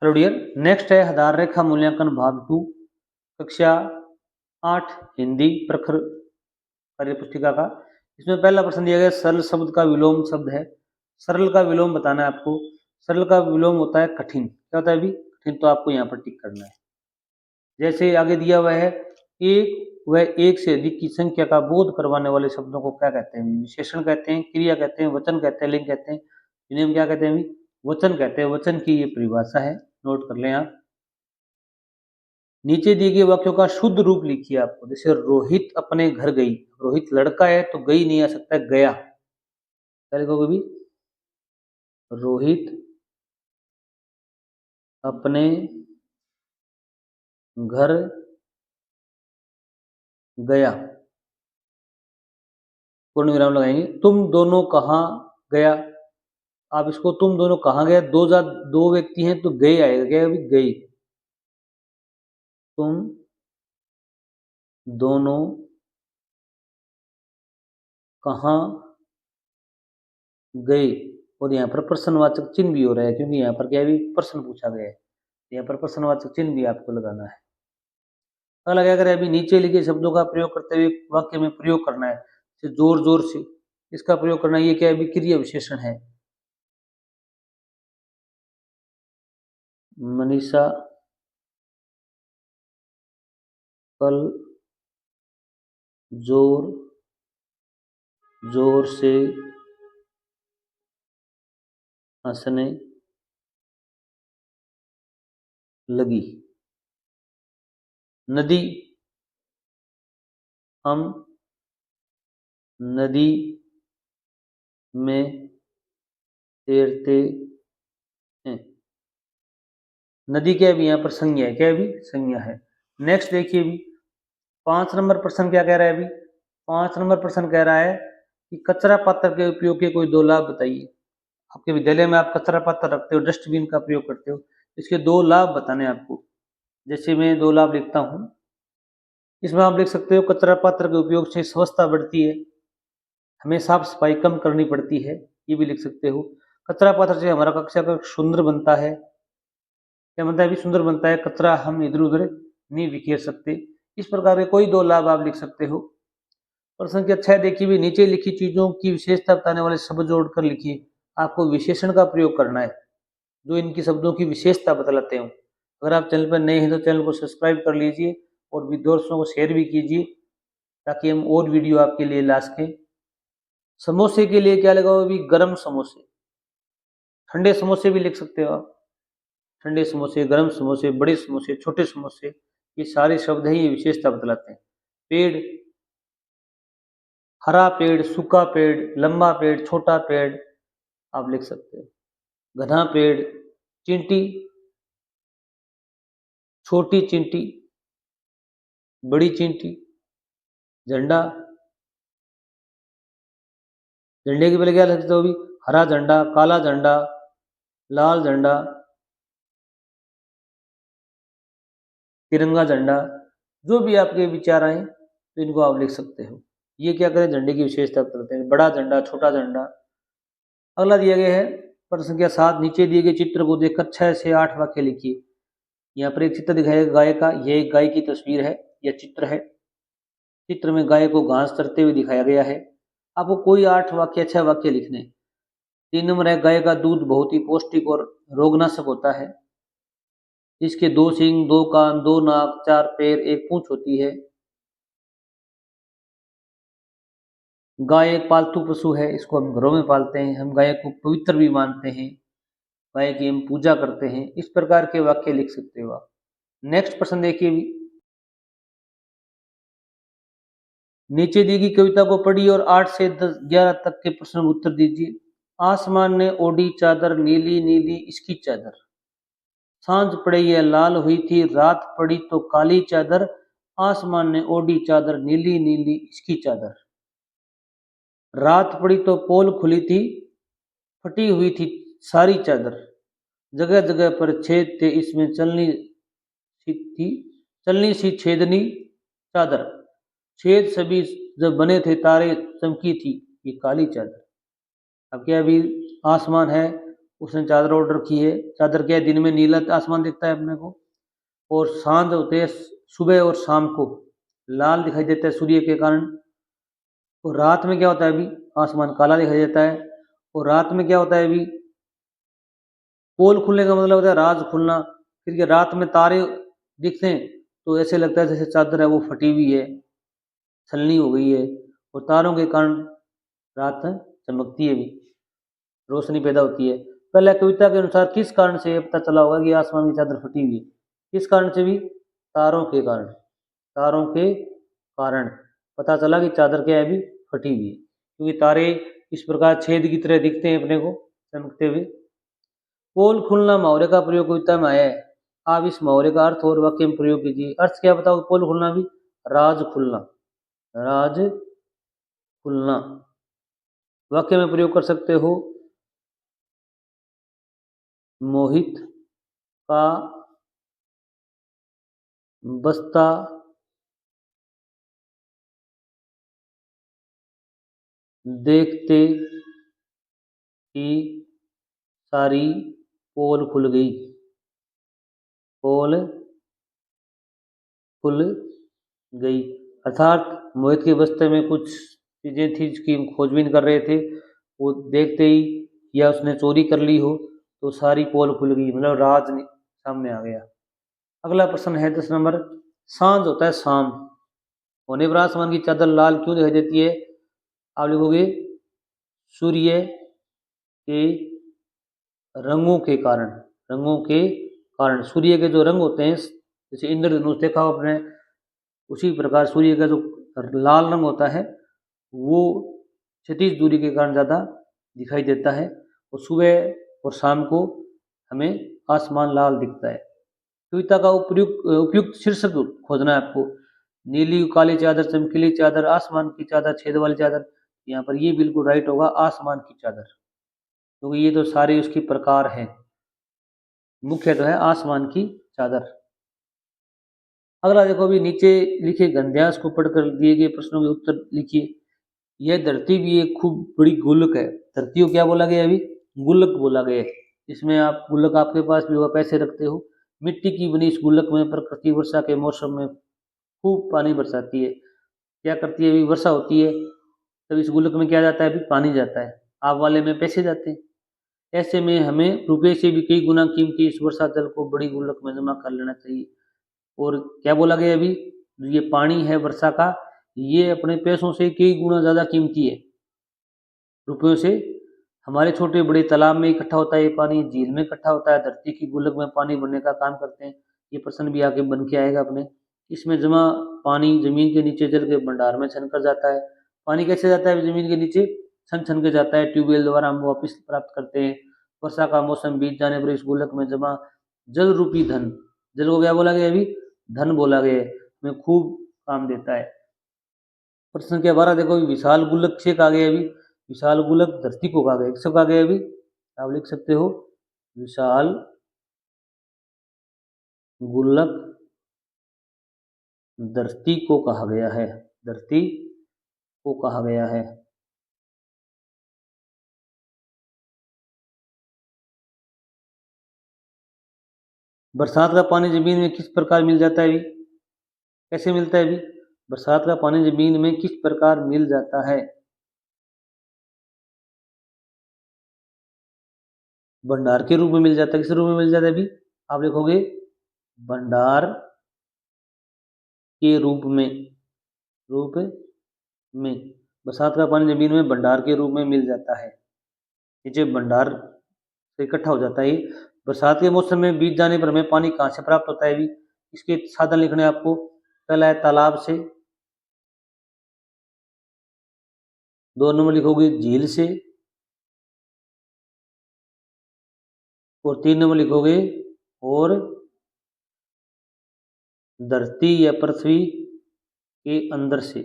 Hello dear, next है आधार रेखा मूल्यांकन भाग 2 कक्षा 8 हिंदी प्रखर कार्य पुस्तिका का। इसमें पहला प्रश्न दिया गया सरल शब्द का विलोम शब्द है। सरल का विलोम बताना है आपको। सरल का विलोम होता है कठिन। क्या होता है अभी? कठिन। तो आपको यहाँ पर टिक करना है। जैसे आगे दिया हुआ है एक व एक से अधिक की संख्या का बोध करवाने वाले शब्दों को क्या कहते हैं? विशेषण कहते हैं, क्रिया कहते हैं, वचन कहते हैं, लिंग कहते हैं। इन्हें हम क्या कहते हैं? वचन कहते हैं। वचन की ये परिभाषा है, नोट कर लें आप। नीचे दिए गए वाक्यों का शुद्ध रूप लिखिए आपको। जैसे रोहित अपने घर गई। रोहित लड़का है तो गई नहीं आ सकता, गया। क्या लिखोगे भी? रोहित अपने घर गया, पूर्ण विराम लगाएंगे। तुम दोनों कहाँ गया? आप इसको तुम दोनों कहाँ गया, दो व्यक्ति हैं तो गए आएगा। क्या अभी? गई। तुम दोनों कहाँ गए। और यहाँ पर प्रश्नवाचक चिन्ह भी हो रहा है, क्योंकि यहाँ पर क्या भी प्रश्न पूछा गया है। यहाँ पर प्रश्नवाचक चिन्ह भी आपको लगाना है। अगला क्या करें? अभी नीचे लिखे शब्दों का प्रयोग करते हुए वाक्य में प्रयोग करना है। जोर जोर से इसका प्रयोग करना है। ये क्या है? अभी क्रिया विशेषण है। मनीषा कल जोर जोर से हंसने लगी। नदी, हम नदी में तैरते हैं। नदी क्या भी यहाँ पर संज्ञा है। क्या भी? संज्ञा है। नेक्स्ट देखिए भी 5 नंबर प्रश्न क्या कह रहा है? अभी 5 नंबर प्रश्न कह रहा है कि कचरा पात्र के उपयोग के कोई 2 लाभ बताइए। आपके विद्यालय में आप कचरा पात्र रखते हो, डस्टबिन का प्रयोग करते हो, इसके 2 लाभ बताने आपको। जैसे मैं 2 लाभ लिखता हूँ। इसमें आप लिख सकते हो कचरा पात्र के उपयोग से स्वच्छता बढ़ती है, हमें साफ सफाई कम करनी पड़ती है। ये भी लिख सकते हो। कचरा पात्र से हमारा कक्षा का सुंदर बनता है। क्या बनता है? भी सुंदर बनता है। कचरा हम इधर उधर नहीं बिखेर सकते। इस प्रकार के कोई 2 लाभ आप लिख सकते हो। प्रश्न संख्या 6 देखिए भी नीचे लिखी चीजों की विशेषता बताने वाले शब्द जोड़कर लिखिए। आपको विशेषण का प्रयोग करना है जो इनकी शब्दों की विशेषता बतलाते हो। अगर आप चैनल पर नए हैं तो चैनल को सब्सक्राइब कर लीजिए और दोस्तों को शेयर भी कीजिए ताकि हम और वीडियो आपके लिए ला सकें। समोसे के लिए क्या लगाओ? अभी गर्म समोसे। ठंडे समोसे भी लिख सकते हो आप। ठंडे समोसे, गर्म समोसे, बड़े समोसे, छोटे समोसे, ये सारे शब्द हैं, ये विशेषता बतलाते हैं। पेड़, हरा पेड़, सूखा पेड़, लंबा पेड़, छोटा पेड़ आप लिख सकते हो। घना पेड़, चींटी, छोटी चींटी, बड़ी चींटी, झंडा। झंडे के पहले क्या लिख सकते हो? अभी हरा झंडा, काला झंडा, लाल झंडा, तिरंगा झंडा। जो भी आपके विचार आए तो इनको आप लिख सकते हो। ये क्या करें? झंडे की विशेषता बताते हैं। बड़ा झंडा, छोटा झंडा। अगला दिया गया है प्रश्न संख्या 7 नीचे दिए गए चित्र को देखकर 6 से 8 वाक्य लिखिए। यहाँ पर एक चित्र दिखाया गाय का। यह एक गाय की तस्वीर है या चित्र है। चित्र में गाय को घास चरते हुए दिखाया गया है। आपको कोई 8 वाक्य 6 वाक्य लिखने। 3 नंबर है गाय का दूध बहुत ही पौष्टिक और रोगनाशक होता है। इसके 2 सींग, 2 कान, 2 नाक, 4 पैर, 1 पूंछ होती है। गाय एक पालतू पशु है, इसको हम घरों में पालते हैं। हम गाय को पवित्र भी मानते हैं, गाय की हम पूजा करते हैं। इस प्रकार के वाक्य लिख सकते हो आप। नेक्स्ट प्रश्न देखिए भी नीचे दी गई कविता को पढ़िए और 8 से 11 तक के प्रश्न उत्तर दीजिए। आसमान ने ओढ़ी चादर नीली नीली इसकी चादर, सांझ पड़ी यह लाल हुई थी, रात पड़ी तो काली चादर, आसमान ने ओढ़ी चादर नीली नीली इसकी चादर। रात पड़ी तो पोल खुली थी, फटी हुई थी सारी चादर, जगह जगह पर छेद थे, इसमें चलनी सी छेदनी चादर, छेद सभी जब बने थे तारे चमकी थी ये काली चादर। अब क्या? अभी आसमान है, उसने चादर ओढ़ रखी है। चादर क्या है, दिन में नीला आसमान दिखता है अपने को, और सांझ होते है सुबह और शाम को लाल दिखाई देता है सूर्य के कारण। और रात में क्या होता है, अभी आसमान काला दिखाई देता है। और रात में क्या होता है, अभी पोल खुलने का मतलब होता है राज खुलना। फिर ये रात में तारे दिखते हैं तो ऐसे लगता है जैसे चादर है वो फटी हुई है, छलनी हो गई है, और तारों के कारण रात चमकती है, भी रोशनी पैदा होती है। पहले कविता के अनुसार किस कारण से ये पता चला होगा कि आसमान की चादर फटी हुई है? किस कारण से भी? तारों के कारण। तारों के कारण पता चला कि चादर क्या है, अभी फटी हुई है, क्योंकि तारे इस प्रकार छेद की तरह दिखते हैं अपने को चमकते हुए। पोल खुलना मुहावरे का प्रयोग कविता में आया है। आप इस मुहावरे का अर्थ और वाक्य में प्रयोग कीजिए। अर्थ क्या बताओ? पोल खुलना भी राज खुलना, राज खुलना। वाक्य में प्रयोग कर सकते हो, मोहित का बस्ता देखते ही सारी पोल खुल गई। पोल खुल गई अर्थात मोहित के बस्ते में कुछ चीजें थी जिसकी खोजबीन कर रहे थे, वो देखते ही या उसने चोरी कर ली हो तो सारी पोल खुल गई, मतलब राज सामने आ गया। अगला प्रश्न है 10 नंबर। सांझ होता है शाम, होने पर आसमान की चादर लाल क्यों दिखाई देती है? आप लिखोगे सूर्य के रंगों के कारण। रंगों के कारण, सूर्य के जो रंग होते हैं, जैसे इंद्रधनुष देखा हो आपने, उसी प्रकार सूर्य का जो लाल रंग होता है वो क्षितिज दूरी के कारण ज़्यादा दिखाई देता है, और सुबह और शाम को हमें आसमान लाल दिखता है। कविता का उपयुक्त शीर्षक खोजना है आपको। नीली काली चादर, चमकीली चादर, आसमान की चादर, छेद वाली चादर। यहाँ पर ये बिल्कुल राइट होगा, आसमान की चादर, क्योंकि ये तो सारे उसकी प्रकार हैं। मुख्य तो है आसमान की चादर। अगला देखो, अभी नीचे लिखे गद्यांश को पढ़कर दिए गए प्रश्नों के उत्तर लिखिए। यह धरती भी एक खूब बड़ी गुल्लक है। धरती को क्या बोला गया? अभी गुल्लक बोला गया है। इसमें आप गुल्लक आपके पास भी होगा, पैसे रखते हो। मिट्टी की बनी इस गुल्लक में प्रकृति वर्षा के मौसम में खूब पानी बरसाती है। क्या करती है? अभी वर्षा होती है तब इस गुल्लक में क्या जाता है? अभी पानी जाता है। आप वाले में पैसे जाते हैं। ऐसे में हमें रुपये से भी कई गुना कीमती इस वर्षा जल को बड़ी गुल्लक में जमा कर लेना चाहिए। और क्या बोला गया अभी? ये पानी है वर्षा का, ये अपने पैसों से कई गुना ज़्यादा कीमती है रुपयों से। हमारे छोटे बड़े तालाब में इकट्ठा होता है ये पानी, झील में इकट्ठा होता है, धरती की गुल्लक में पानी भरने का काम करते हैं। ये प्रश्न भी आगे बन के आएगा अपने। इसमें जमा पानी जमीन के नीचे जल के भंडार में छन कर जाता है। पानी कैसे जाता है जमीन के नीचे? छन छन के जाता है, ट्यूबवेल द्वारा हम वापिस प्राप्त करते हैं। वर्षा का मौसम बीत जाने पर इस गुल्लक में जमा जल रूपी धन, जल को क्या बोला गया? अभी धन बोला गया है, हमें खूब काम देता है। प्रश्न के 12 देखो, विशाल गुल्लक से कहा गया। अभी विशाल गुल्लक धरती को कहा गया, किसको कहा गया? अभी आप लिख सकते हो, विशाल गुल्लक धरती को कहा गया है। धरती को कहा गया है। बरसात का पानी जमीन में किस प्रकार मिल जाता है? अभी कैसे मिलता है? अभी बरसात का पानी जमीन में किस प्रकार मिल जाता है? भंडार के रूप में मिल जाता है। किस रूप में मिल जाता है? अभी आप लिखोगे भंडार के रूप में। रूप में बरसात का पानी जमीन में भंडार के रूप में मिल जाता है। नीचे भंडार से इकट्ठा हो जाता है। बरसात के मौसम में बीत जाने पर हमें पानी कहाँ से प्राप्त होता है? अभी इसके साधन लिखने हैं आपको। पहला है तालाब से, 2 नंबर लिखोगे झील से, और 3 नंबर लिखोगे और धरती या पृथ्वी के अंदर से,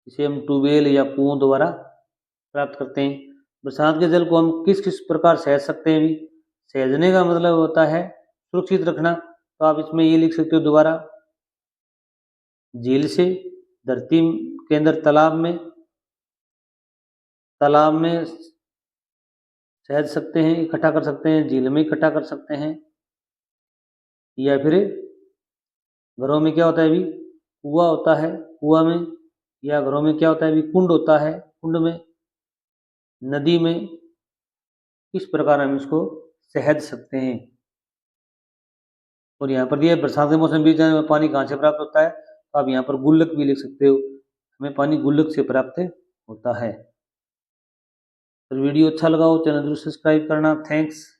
इसे हम ट्यूबवेल या कुओं द्वारा प्राप्त करते हैं। बरसात के जल को हम किस किस प्रकार सहेज सकते हैं? अभी सहेजने का मतलब होता है सुरक्षित रखना, तो आप इसमें ये लिख सकते हो दोबारा, झील से, धरती के अंदर तालाब में सहज सकते हैं, इकट्ठा कर सकते हैं, झील में इकट्ठा कर सकते हैं, या फिर घरों में क्या होता है अभी, कुआं होता है, कुआं में, या घरों में क्या होता है अभी, कुंड होता है, कुंड में, नदी में, किस प्रकार हम इसको सहज सकते हैं। और यहाँ पर दिया बरसात के मौसम बीच में पानी कहाँ से प्राप्त होता है, तो आप यहाँ पर गुल्लक भी लिख सकते हो, हमें पानी गुल्लक से प्राप्त होता है। तो वीडियो अच्छा लगा हो चैनल जरूर सब्सक्राइब करना। थैंक्स।